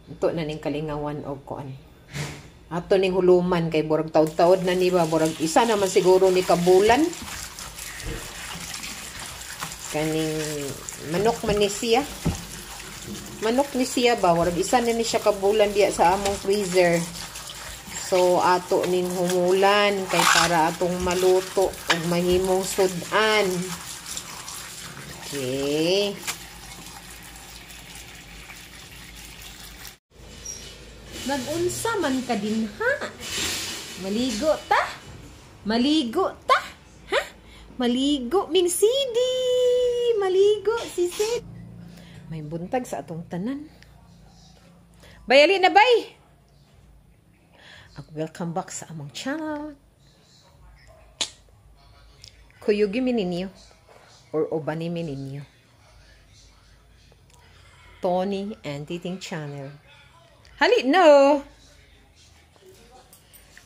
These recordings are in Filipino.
Ito na ning kalingawan og kuan. Ato ning huluman kay burag taud-taud na ni ba, burag isa naman siguro ni kabulan. Kaning manok man ni siya. Manok ni siya ba, burag isa na ni siya kabulan diya sa among freezer. So ato ning humulan kay para atong maluto ug mahimong sudan. Okay. Nag-unsa man ka din ha? Maligo ta? Maligo ta? Ha? Maligo ming Sidi. Maligo si Sid. May buntag sa atong tanan. Bayali na bay. Welcome back sa among channel. Kuyugi mi ninyo or obani mi ninyo. Tony and Titing Channel. Hali no.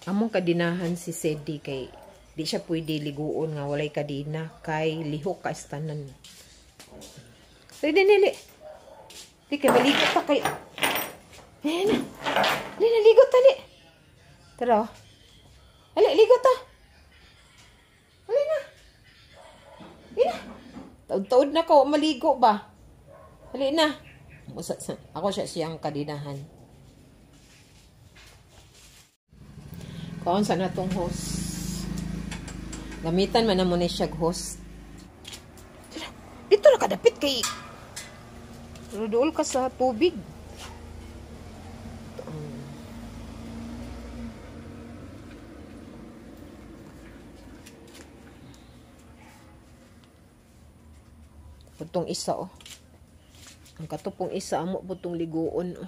Among kadinahan si Sedi kay di siya pwede liguon nga walay kadina kay lihok ka istanan. Dili. Di kay baligo ta kay. Dili ligo ta ni. Tara. Ali ligo ta. Ali na. Ina. Taud-taud na ka maligo ba? Ali na. Ako siyang kadinahan. Kaon sa natong host. Gamitan man na mo ni siya host. Dito na kadapit kay ruduol ka sa tubig. Butong isa oh. Ang katupong isa amo butong liguon oh.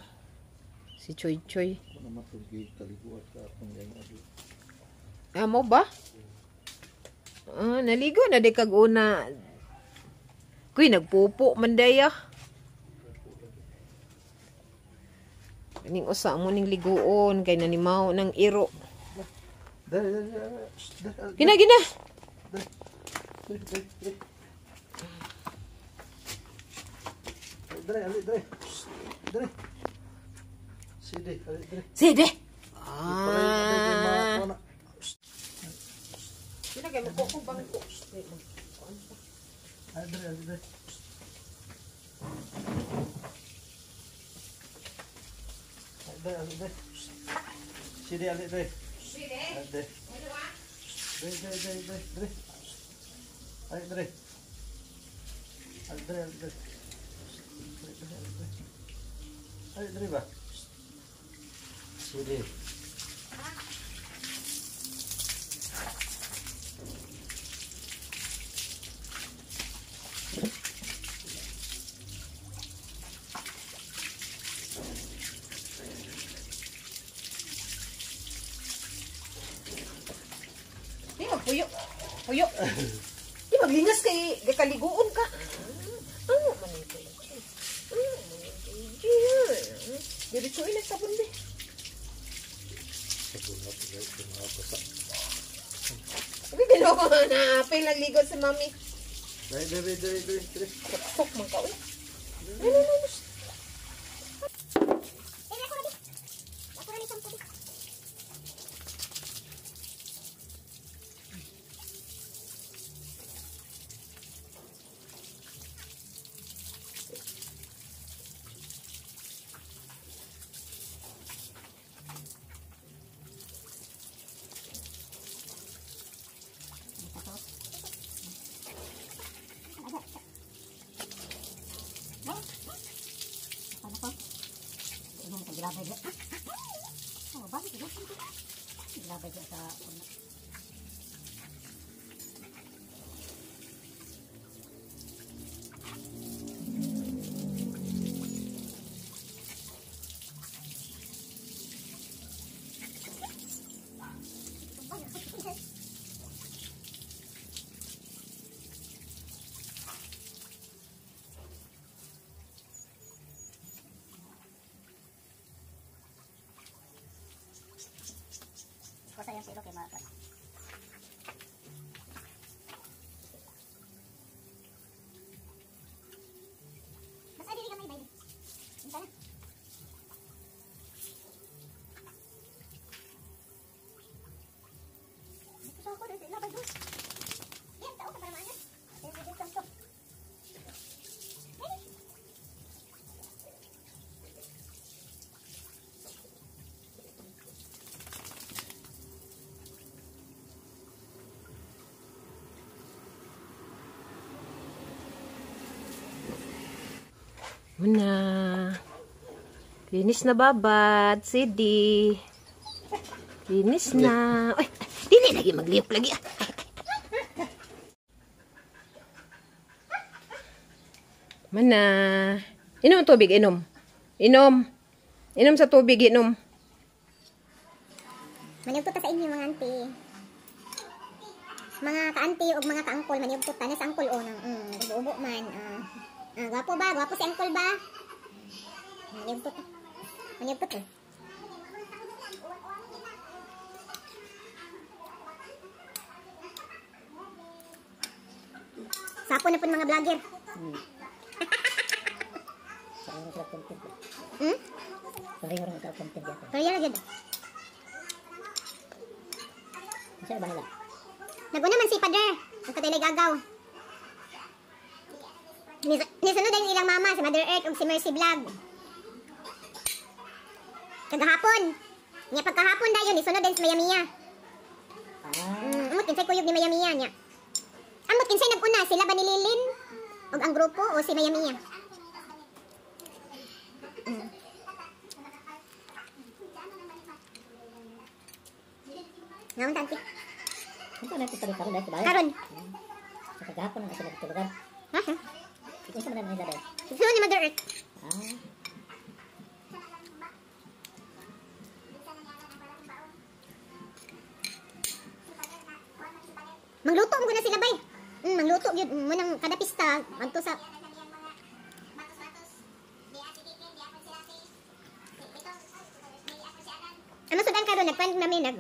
Si Choy Choy. Amo ba? Naligo na di kag una. Kuy nagpupo man daya. Ning usa mo ning liguon kay nanimaw ng iro. Gina. Dre. Sidi. Sino kay magkukong bangko? Dre. Sidi. Dre ba? Sidi. Puyo. Di maglingas kay kaliguon ka. Ano man ito? Diretso ilang sabon di. Sabi gano'n ko na apel nagligo sa mami. Dre. Sok man ka uy. Cosa yang sih lo que mata? Muna. Linis na babad. Sidi. Linis na. Ay, dili lagi magliyap lagi. Mana. Inom tubig, inom. Inom. Inom sa tubig, inom. Maniyugtot ta sa inyo mga auntie. Mga ka-auntie o mga ka-angkol, maniyugtot ta na sa angkol o nang ubo man. Gwapo ba? Gwapo si angkol ba? Maniyugtot ta. Maniyugtot eh. Sapo na po mga vlogger. Kaya lagi. Siya ba nila? Naguna man si Padre. Ang katay gagaw. Nisunod ang ilang mama, si Mother Earth ug si Mercy Vlog. Kagahapon. Nya pagkahapon dayon nisunod din si Maya Mia. Amot kinsay kuyog ni Maya Mia nya. Amot kinsay naguna sila ba ni Lilin ug ang grupo o si Maya Mia? Ngayon tanti. Ito na ito karon dahil bayan. Karon. Sa kagahapon na sila tulugan. Ha? Ito sa man nila dahil. Sino ni Mother Earth? Mangluto mo na sila bay. Mangluto gyud mo nang kada pista adto sa Ano sudan karon nagpan namin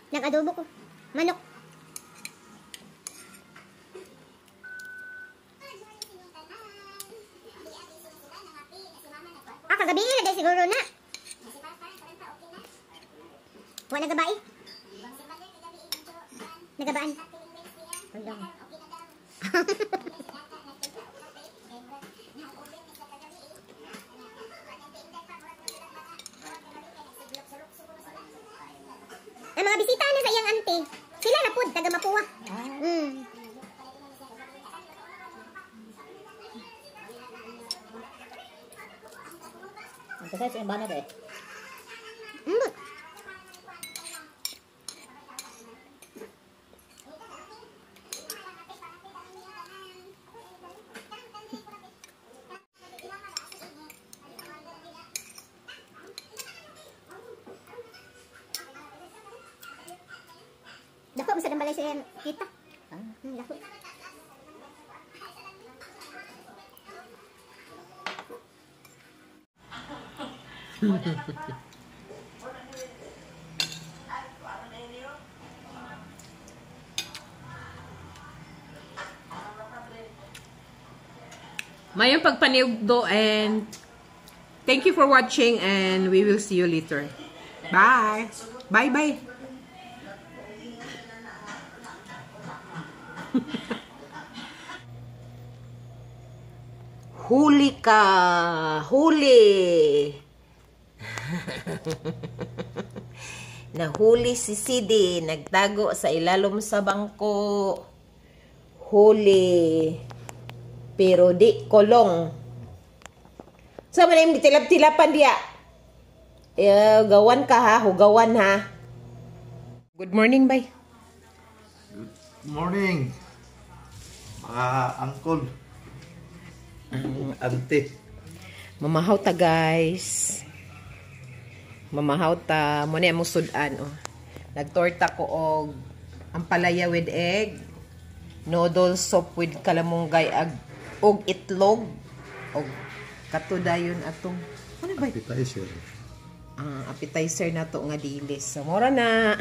nag-adobo ko. Manok. Kagabi na dahil siguro na. Wala nagabai? Nagabaan? Pagdang. Ang mga bisita na sa iyang auntie, sila na pod, taga Mapua. Ang kasay sa yung banad eh. Dako mo sa dambalay siya kita. Dako. Mayong pagpanigdo and thank you for watching and we will see you later. Bye. Bye-bye. Huli ka! Huli! Nahuli si Sidi. Nagtago sa ilalom sa bangko. Huli. Pero di kolong. Sa man yung tilap-tilapan diya. Gawan ka ha. Hugawan ha. Good morning, bye. Good morning. Mga angkol. Ante. Mamahaw ta guys. Mamahaw ta. Muna yung sudan. Oh. Nagtorta ko og ampalaya with egg. Noodle soup with kalamunggay og itlog. Og katudayon atong. Ano ba? Appetizer. Appetizer na to nga dilis. So, mura na.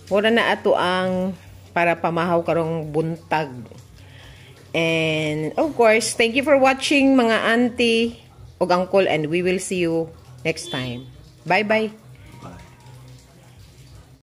Mura na ato ang para pamahaw karong buntag. And of course, thank you for watching mga auntie og uncle and we will see you next time. Bye-bye.